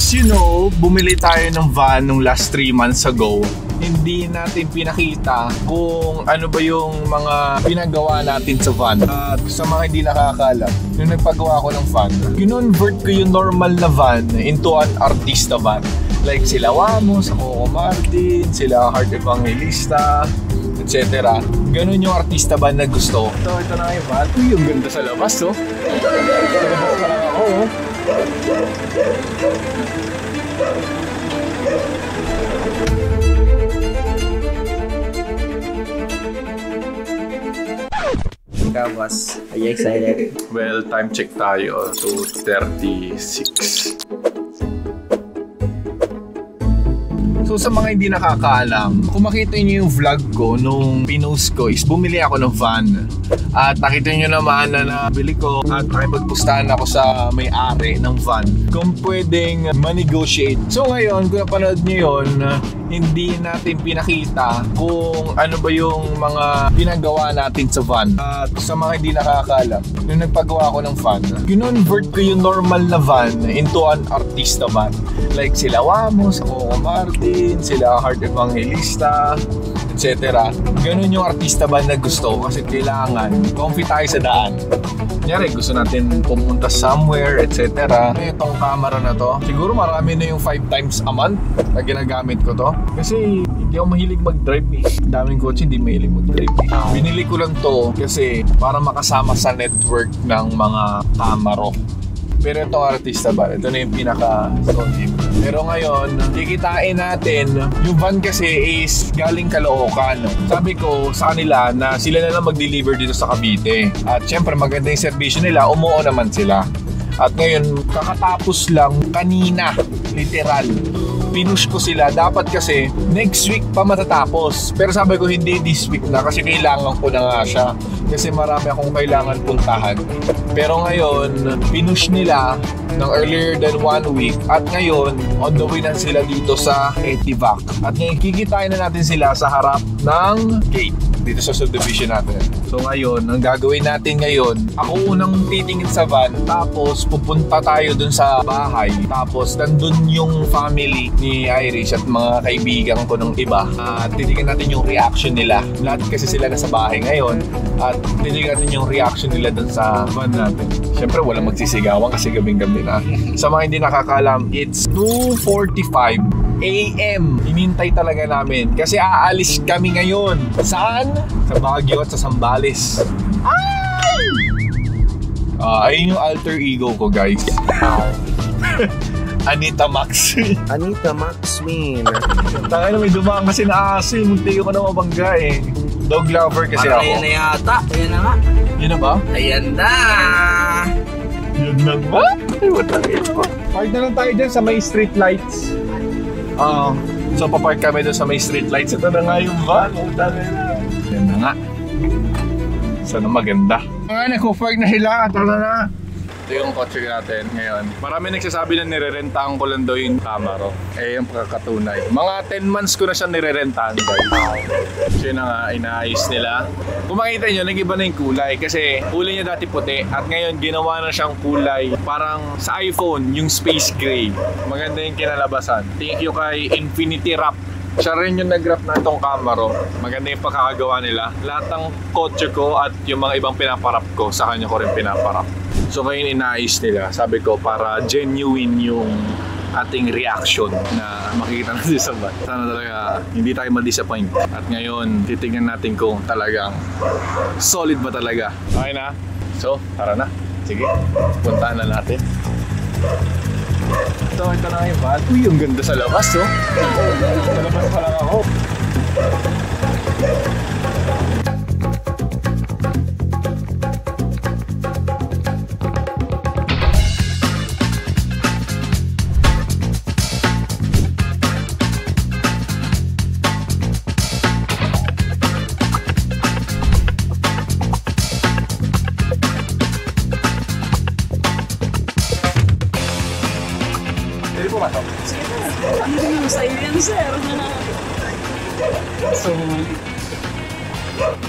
As you know, bumili tayo ng van nung last 3 months ago. Hindi natin pinakita kung ano ba yung mga pinagawa natin sa van. At sa mga hindi nakakaalam, nung nagpagawa ko ng van, kinonvert ko yung normal na van into an artista van. Like sila Wamos, Coco Martin, sila Heart Evangelista, etc. Ganun yung artista van na gusto. So ito na yung van. Uy, yung ganda sa labas, oh. Sa labas pa lang ako, oh. Boss, are you excited? Well, time check tayo. 2:36. So sa mga hindi nakakaalam, kung makita niyo yung vlog ko nung pinost ko is bumili ako ng van. At nakita niyo naman na nabili ko at nakipagpustahan ako sa may-ari ng van kung pwedeng ma-negotiate. So ngayon, kung napanood niyo yun, hindi natin pinakita kung ano ba yung mga pinagawa natin sa van. At sa mga hindi nakakaalam, nung nagpagawa ko ng van, kinonvert ko yung normal na van into an artista van. Like sila Wamos, Coco Martin, sila Heart Evangelista, etc. Ganun yung artista van na gusto kasi kailangan comfy tayo sa daan. Kunyari, gusto natin pumunta somewhere, etc. Itong camera na to, siguro marami na yung 5 times a month na ginagamit ko to. Kasi hindi ako mahilig mag-drive eh. Daming kotse hindi mahilig mag-drive eh. Binili ko lang to kasi para makasama sa network ng mga camera. Pero itong artista ba, ito na yung pinaka-solid. Pero ngayon, kikitain natin, yung van kasi is galing Caloocan. Sabi ko sa kanila na sila na lang mag-deliver dito sa Cavite. At syempre maganda yung servisyo nila, umuo naman sila. At ngayon, kakatapos lang kanina, literal. Pinush ko sila, dapat kasi next week pa matatapos. Pero sabi ko hindi this week na kasi kailangan ko na nga siya. Kasi marami akong kailangan puntahan. Pero ngayon, pinush nila ng earlier than 1 week. At ngayon, on the way na sila dito sa Etivac. At ngayon, kikitain na natin sila sa harap ng gate dito sa subdivision natin. So ngayon, ang gagawin natin ngayon, ako unang titingin sa van, tapos pupunta tayo dun sa bahay, tapos nandun yung family ni Irish at mga kaibigan ko ng iba. At titingnan natin yung reaction nila. Lahat kasi sila nasa bahay ngayon at titingnan natin yung reaction nila dun sa van natin. Siyempre walang magsisigawan kasi gabing-gabi na. Sa mga hindi nakakalam, it's 2:45 AM. Hinintay talaga namin kasi aalis kami ngayon. Saan? Sa Baguio at sa Zambales. Ay! Ayun yung alter ego ko, guys. Anita Max. Anita Max, man. Tangay na may dumaan kasi na aso. Munti ko na mabangga eh. Dog lover kasi ako. Ayan na yata. Ayan na nga. Yun na ba? Ayan na. Yun na ba? Ay, wala ito. Park na lang tayo dyan sa may street lights. So papark kami doon sa may street lights. Ito na nga yung van. Yan na nga. Sana maganda. Nga, nag-park na sila. Ito na. Ito yung kotse natin ngayon. Marami nagsasabi na nirerentahan ko lang daw yung Camaro. Eh, yung pagkakatunay. Mga 10 months ko na siya nirerentahan, guys. So yun na nga, inaayos nila. Kung makita nyo, nag-iba na yung kulay. Kasi kulay niya dati puti. At ngayon, ginawa na siyang kulay. Parang sa iPhone, yung space gray. Maganda yung kinalabasan. Thank you kay Infinity Wrap. Siya rin yung nag-wrap na itong Camaro. Maganda yung pagkakagawa nila. Lahat ng kotse ko at yung mga ibang pinaparap ko, sa kanya ko rin pinaparap. So ngayon inaayos nila. Sabi ko para genuine yung ating reaction na makikita natin sa van. Sana talaga hindi tayo ma-disappoint. At ngayon titingnan natin kung talagang solid ba talaga. Okay na? So tara na. Sige, puntaan na natin. Ito na yung van. Uy, ang ganda sa labas, oh. Sa labas pa lang ako. Sa'yo yan, sir. So,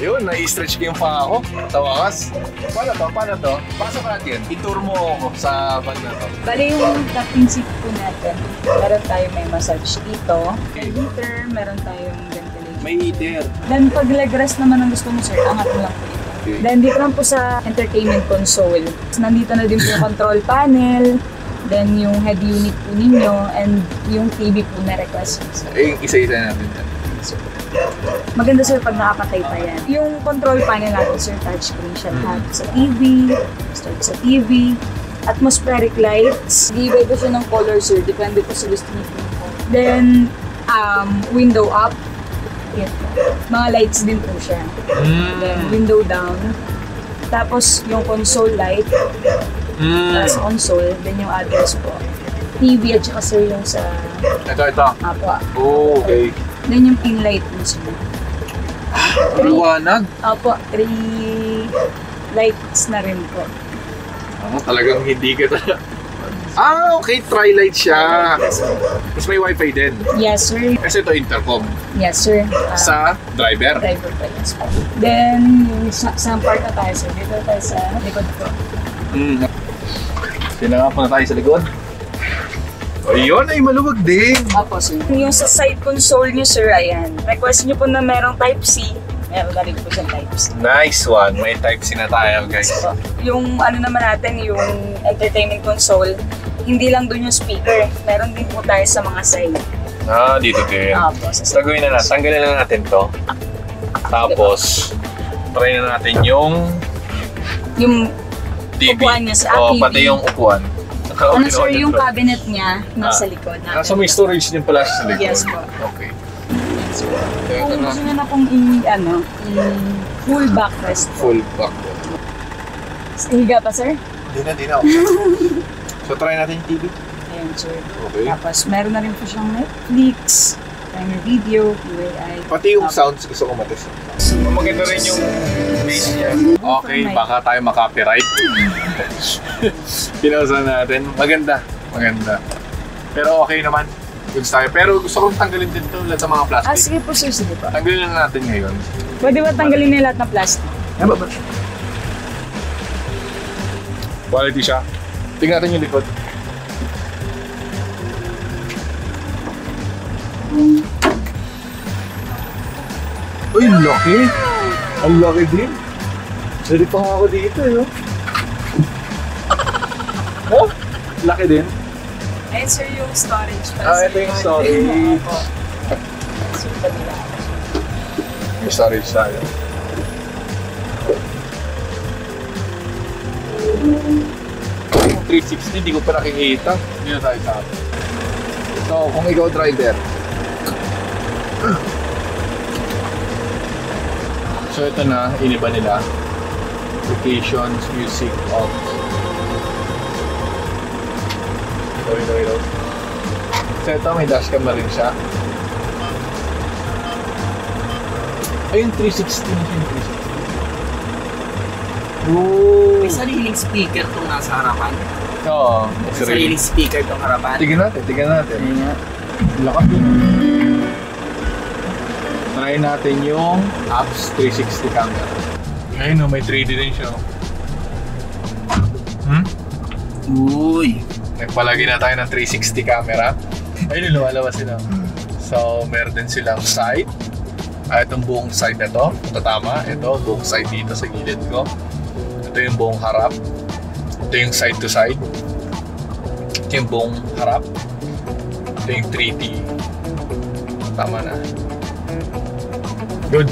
Yun, na-stretch ko yung paa ko. Tawakas. Paano to? Paano to? Pasok natin. I-tour mo ako sa van na to. Bali yung captain seat po natin. Meron tayo may massage dito. May heater, meron tayong ventilation. May heater. Then pag leg rest naman ang gusto mo sir, angat mo lang po ito. Okay. Then dito lang po sa entertainment console. Nandito na din po yung control panel. Then yung head unit po ninyo and yung TV po na request. Eh, isa-isa natin yan. Maganda sir pag nakakatay pa yan. Yung control panel natin sir, touchscreen siya lahat. Sa TV, start sa TV, atmospheric lights. Give po siya ng color sir, depende po sa gusto niyo po. Then, window up. Yan po. Mga lights din po siya. Then, window down. Tapos, yung console light. Sa console, then yung address po. TV at saka sir yung sa... Ito. Apo. Oh, okay. Then yung pin light po sir. Liwanag. Apo, 3 lights na rin po. Talagang hindi ka talaga. Okay. Tri-light siya. Tapos may wifi din. Yes sir. Kasi ito intercom. Yes sir. Sa driver. Driver po, yes po. Then, yung sa part na tayo sir. Dito tayo sa likod po. Tinanga po na tayo sa likod. Ayun, ay maluwag din. Apo sir. Yung sa side console nyo sir, ayan. Request nyo po na merong type C. Meron na rin po siyang type C. Nice one. May type C na tayo, guys. So, yung ano naman natin, yung entertainment console, hindi lang doon yung speaker. Meron din po tayo sa mga side. Dito din. Apo, sa side. Tagawin na natin. Tanggalin na natin to. Tapos, try na natin yung Yung TV. upuan niya sa TV. Pati yung upuan. Ano sir, yung cabinet niya nasa likod natin. So may storage din pala sa likod? Yes po. Okay. Yes po. Kung gusto nyo na pong full backrest. Full back. Higa pa sir? Di na. So try natin yung TV. Ayan sir. Okay. Tapos meron na rin po siyang Netflix, Timer Video, QAI. Pati yung sounds gusto ko matest. Maganda rin yung bass niya. Okay, baka tayo makapiright. Pinausan natin. Maganda. Pero okay naman. Goods tayo. Pero gusto kong tanggalin din ito lahat ng mga plastic. Sige po sir, sige po. Tanggalin na natin ngayon. Pwede ba tanggalin na lahat ng plastic? Quality siya. Tingnan natin yung likod. Uy, laki! Ang laki din! Pwede pa nga ako dito, no? Oh, laki din. Ayan sir, yung storage pala. Ito yung storage. May storage tayo. Yung 360, hindi ko pa nakikita. Hindi na tayo sa atin. So, kung ikaw driver. So, ito na, iniba nila. Applications, music, off. Ito. So, ito, may dashcam na rin siya. Ayun, 360 na siya yung 360. Ooh. May sariling speaker tong nasa harapan. Oo. May sariling speaker tong harapan. Tignan natin. Ayun nga. Lakas yun. Try natin yung apps 360 camera. Ayun o, may 3D din siya. Uy! Nagpalagay na tayo ng 360 camera. Ayun, lumalabas sila. So, meron din silang side. Itong buong side na to. Ito tama. Ito, buong side dito sa gilid ko. Ito yung buong harap. Ito yung side to side. Ito yung buong harap. Ito yung 3D. Tama na. Good.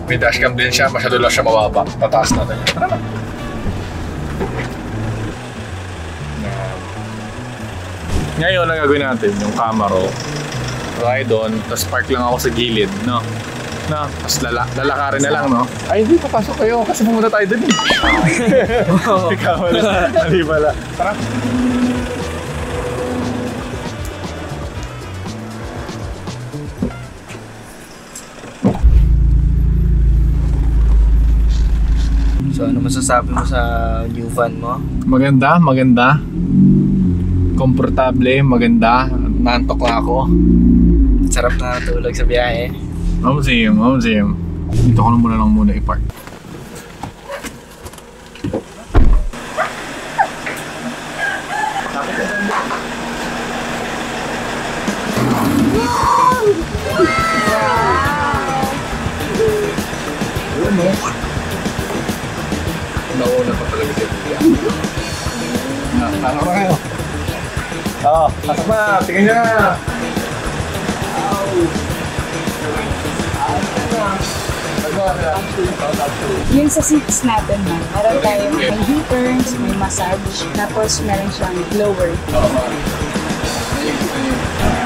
May dashcam din siya. Masyado lang siya mababa. Tataas natin. Tara na. Ngayon, ang gagawin natin, yung camera, try doon, tapos park lang ako sa gilid, no? No, tapos lalakarin na lang, no? Ay, hindi, papasok kayo, kasi pumunta tayo doon eh. Ikaw wala, mali pala. Tara. So ano masasabi mo sa new van mo? Maganda. Komportable, maganda. Nantok na ako. Sarap na tulog sa biyahe. Mamsim. Dito ko na muna i-park. Nauna pa talaga siya. Pasok na kayo. Oo, pasok na. Tingin niya na. Yung sa seats natin na, meron tayong may heaters, may massage, tapos meron siyang blower.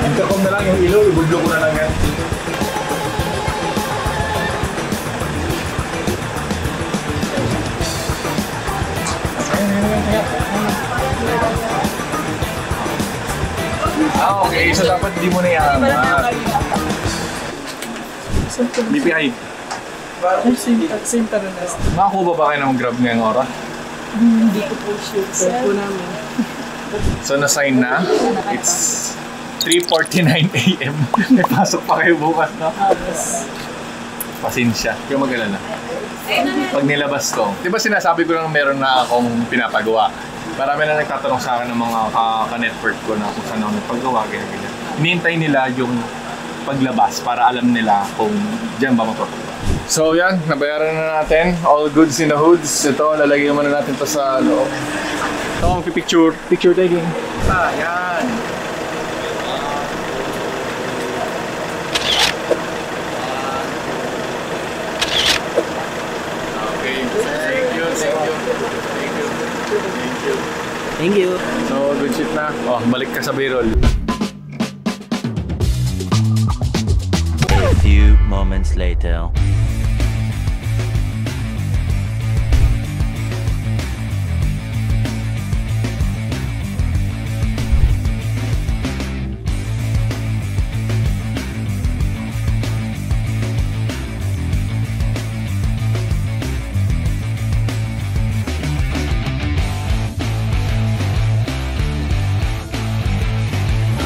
Intercom na lang yung ilaw, ibublo ko na lang yan. Okay. So dapat di mo na iangat. BPI. Makakuha ba kayo ng Grab ngayong oras? Hindi ko po shoot, sir. So na-sign na. It's 3:49 AM. May pasok pa kayo bukas, no? Pasensya. Kaya mag-alala. Pag nilabas ko, di ba sinasabi ko lang meron na akong pinapagawa? Marami na nagtatanong sa akin ng mga ka-network ko na kung saan ako nagpagawa, ganyan. Hinihintay nila yung paglabas para alam nila kung diyan ba mapapagawa. So yan, nabayaran na natin. All goods in the hoods. Ito, lalagyan muna natin to sa loob. Ito, picture taking. Yan. Okay, thank you. So, good shit na. Oh, balik ka sa Birol. A few moments later.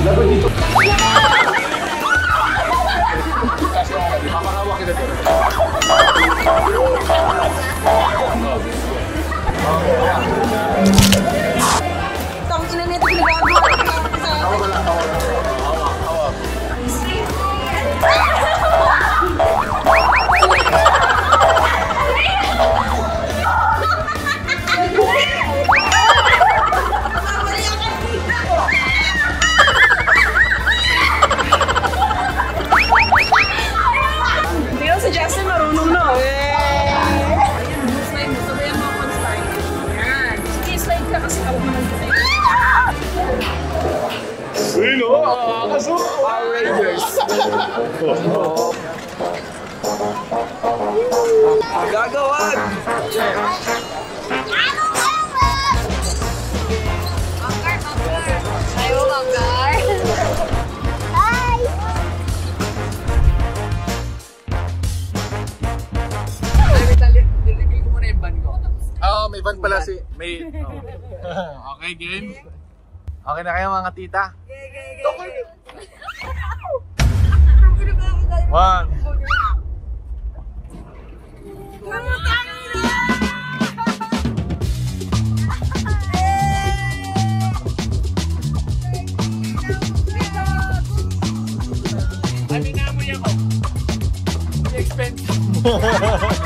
Dapat dito. Papakawa kita dito. Tangin na nito pinagagawa. Si Justin marunong na. Slide mo. Sabayan mo ako slide. Yan. Sige, slide ka kasi ako naman slide. Sino? Kasok! Power Rangers! Gagawad! Ayaw manggar. Nilibig ko muna yung van ko. May van pala si... May... Okay, game? Okay na kayo mga tita? One. Ano na mo yan ko? Expensive.